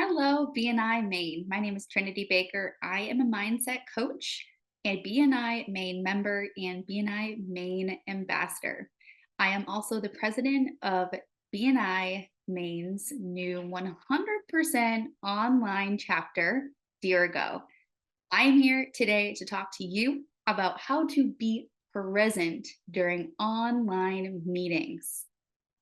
Hello, BNI Maine. My name is Trinity Baker. I am a mindset coach, a BNI Maine member, and BNI Maine ambassador. I am also the president of BNI Maine's new 100% online chapter, Dear Go. I am here today to talk to you about how to be present during online meetings.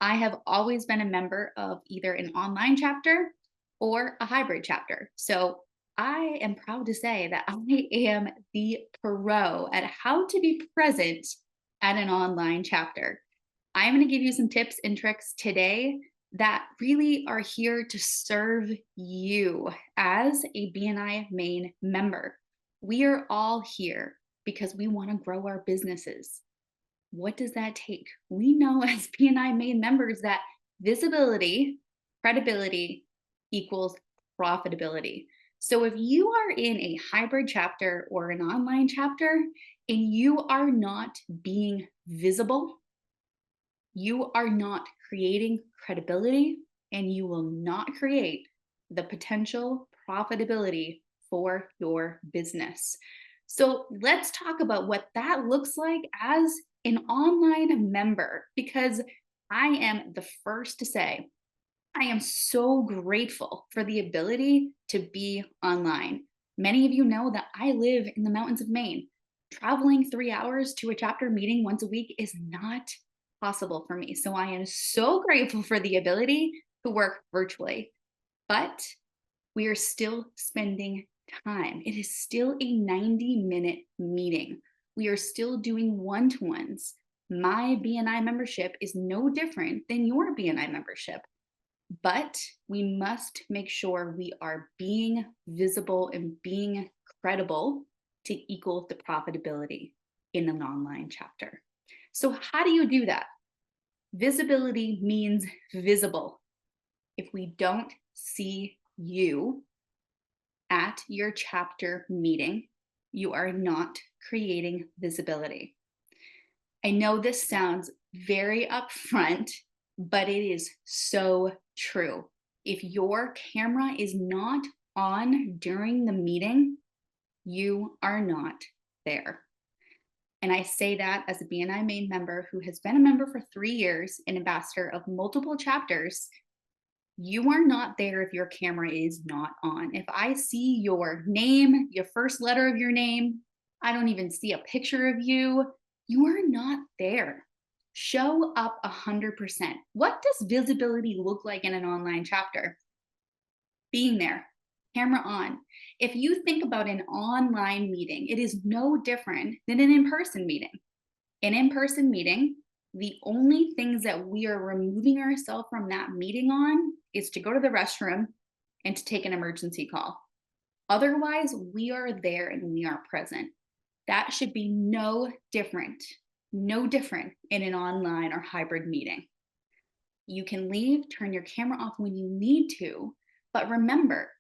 I have always been a member of either an online chapter or a hybrid chapter. So I am proud to say that I am the pro at how to be present at an online chapter. I'm going to give you some tips and tricks today that really are here to serve you as a BNI Maine member. We are all here because we want to grow our businesses. What does that take? We know as BNI Maine members that visibility, credibility equals profitability. So if you are in a hybrid chapter or an online chapter and you are not being visible, you are not creating credibility and you will not create the potential profitability for your business. So let's talk about what that looks like as an online member, because I am the first to say I am so grateful for the ability to be online. Many of you know that I live in the mountains of Maine. Traveling 3 hours to a chapter meeting once a week is not possible for me. So I am so grateful for the ability to work virtually. But we are still spending time. It is still a 90-minute meeting. We are still doing one-to-ones. My BNI membership is no different than your BNI membership, but we must make sure we are being visible and being credible to equal the profitability in an online chapter. So how do you do that? Visibility means visible. If we don't see you at your chapter meeting, you are not creating visibility. I know this sounds very upfront, but it is so true. If your camera is not on during the meeting, you are not there. And I say that as a BNI Maine member who has been a member for 3 years, an ambassador of multiple chapters. You are not there if your camera is not on. If I see your name, your first letter of your name, I don't even see a picture of you, you are not there. Show up 100%. What does visibility look like in an online chapter? Being there, camera on. If you think about an online meeting, it is no different than an in-person meeting. An in-person meeting, the only things that we are removing ourselves from that meeting on is to go to the restroom and to take an emergency call. Otherwise, we are there and we are present. That should be no different in an online or hybrid meeting. You can leave, turn your camera off when you need to, but remember,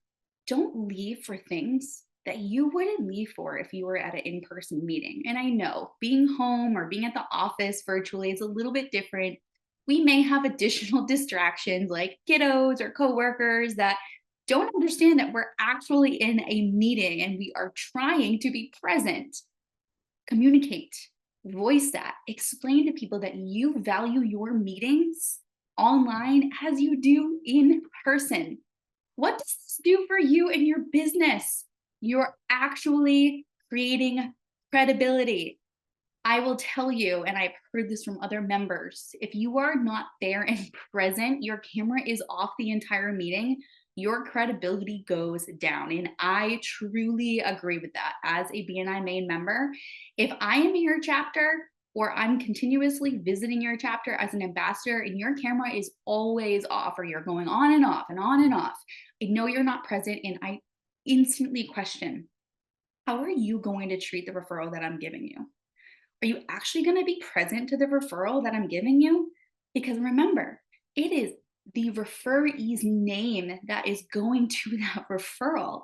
don't leave for things that you wouldn't leave for if you were at an in-person meeting. And I know being home or being at the office virtually is a little bit different. We may have additional distractions like kiddos or coworkers that don't understand that we're actually in a meeting and we are trying to be present. Communicate, voice that, explain to people that you value your meetings online as you do in person. What does this do for you and your business? You're actually creating credibility. I will tell you, and I've heard this from other members, if you are not there and present, your camera is off the entire meeting, your credibility goes down. And I truly agree with that as a BNI Maine member. If I am in your chapter or I'm continuously visiting your chapter as an ambassador and your camera is always off or you're going on and off and on and off, I know you're not present and I instantly question, how are you going to treat the referral that I'm giving you? Are you actually going to be present to the referral that I'm giving you? Because remember, it is the referee's name that is going to that referral.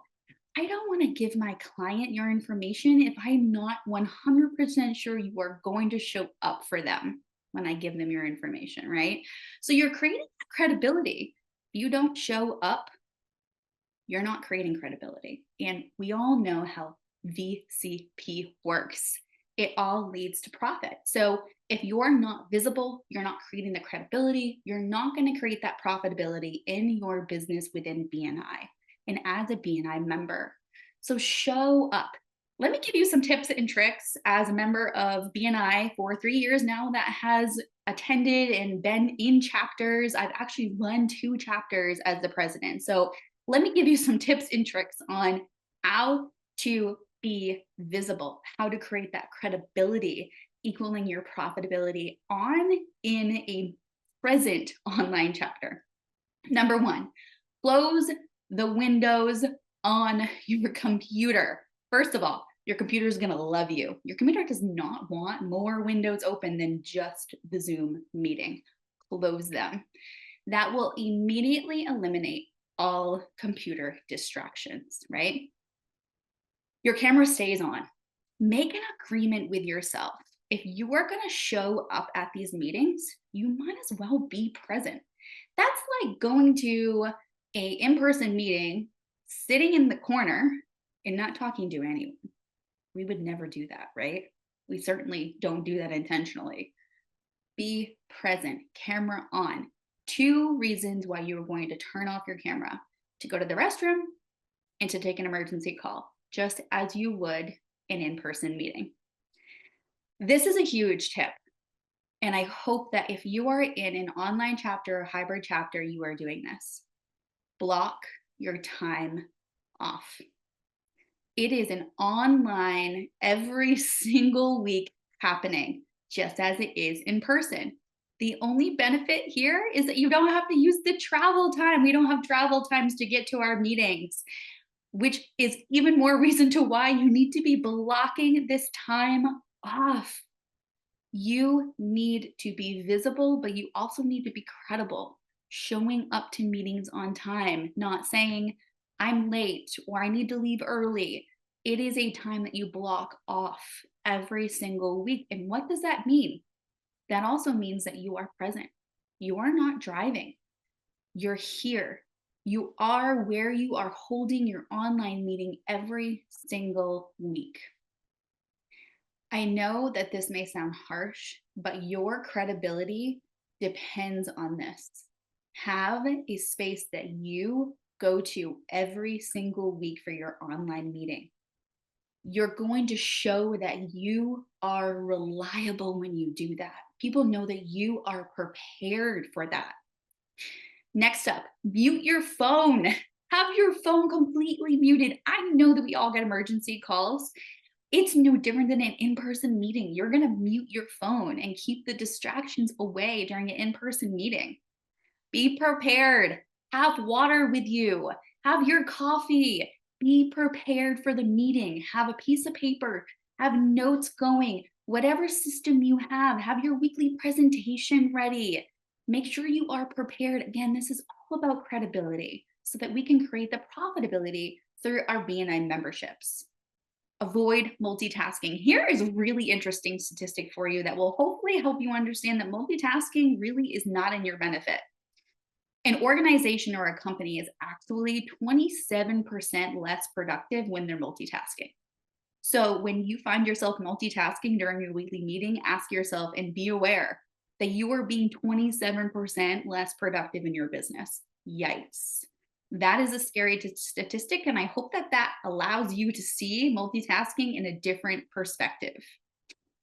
I don't want to give my client your information if I'm not 100% sure you are going to show up for them when I give them your information, right? So you're creating credibility. If you don't show up, you're not creating credibility. And we all know how VCP works. It all leads to profit. So if you're not visible, you're not creating the credibility, you're not going to create that profitability in your business within BNI and as a BNI member. So show up. Let me give you some tips and tricks as a member of BNI for 3 years now that has attended and been in chapters. I've actually run 2 chapters as the president. So let me give you some tips and tricks on how to be visible, how to create that credibility, equaling your profitability in a present online chapter. Number 1, close the windows on your computer. First of all, your computer is going to love you. Your computer does not want more windows open than just the Zoom meeting. Close them. That will immediately eliminate all computer distractions, right? Your camera stays on. Make an agreement with yourself. If you are going to show up at these meetings, you might as well be present. That's like going to a in-person meeting, sitting in the corner and not talking to anyone. We would never do that, right? We certainly don't do that intentionally. Be present, camera on. 2 reasons why you are going to turn off your camera: to go to the restroom and to take an emergency call, just as you would an in-person meeting. This is a huge tip. And I hope that if you are in an online chapter or hybrid chapter, you are doing this. Block your time off. It is an online every single week happening, just as it is in person. The only benefit here is that you don't have to use the travel time. We don't have travel times to get to our meetings, which is even more reason to why you need to be blocking this time off. You need to be visible, but you also need to be credible, showing up to meetings on time, not saying, I'm late or I need to leave early. It is a time that you block off every single week. And what does that mean? That also means that you are present. You are not driving. You're here. You are where you are holding your online meeting every single week. I know that this may sound harsh, but your credibility depends on this. Have a space that you go to every single week for your online meeting. You're going to show that you are reliable when you do that. People know that you are prepared for that. Next up, mute your phone. Have your phone completely muted. I know that we all get emergency calls. It's no different than an in-person meeting. You're going to mute your phone and keep the distractions away during an in-person meeting. Be prepared. Have water with you. Have your coffee. Be prepared for the meeting. Have a piece of paper. Have notes going. Whatever system you have your weekly presentation ready. Make sure you are prepared. Again, this is all about credibility so that we can create the profitability through our BNI memberships. Avoid multitasking. Here is a really interesting statistic for you that will hopefully help you understand that multitasking really is not in your benefit. An organization or a company is actually 27% less productive when they're multitasking. So when you find yourself multitasking during your weekly meeting, ask yourself and be aware that you are being 27% less productive in your business. Yikes. That is a scary statistic, and I hope that that allows you to see multitasking in a different perspective.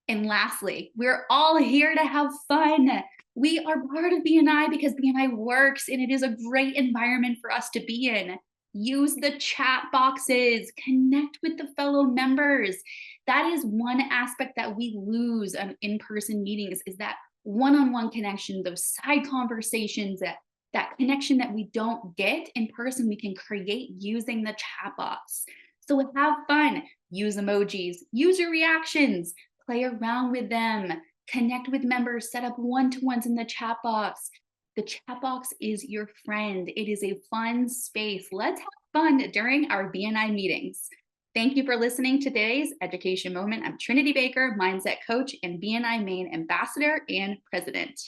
And lastly, we're all here to have fun. We are part of BNI because BNI works, and it is a great environment for us to be in. Use the chat boxes, connect with the fellow members. That is one aspect that we lose on in-person meetings, is that one-on-one connection, those side conversations, that connection that we don't get in person, we can create using the chat box. So have fun, use emojis, use your reactions, play around with them, connect with members, set up one-to-ones in the chat box. The chat box is your friend. It is a fun space. Let's have fun during our BNI meetings. Thank you for listening to today's Education Moment. I'm Trinity Baker, Mindset Coach and BNI Maine Ambassador and President.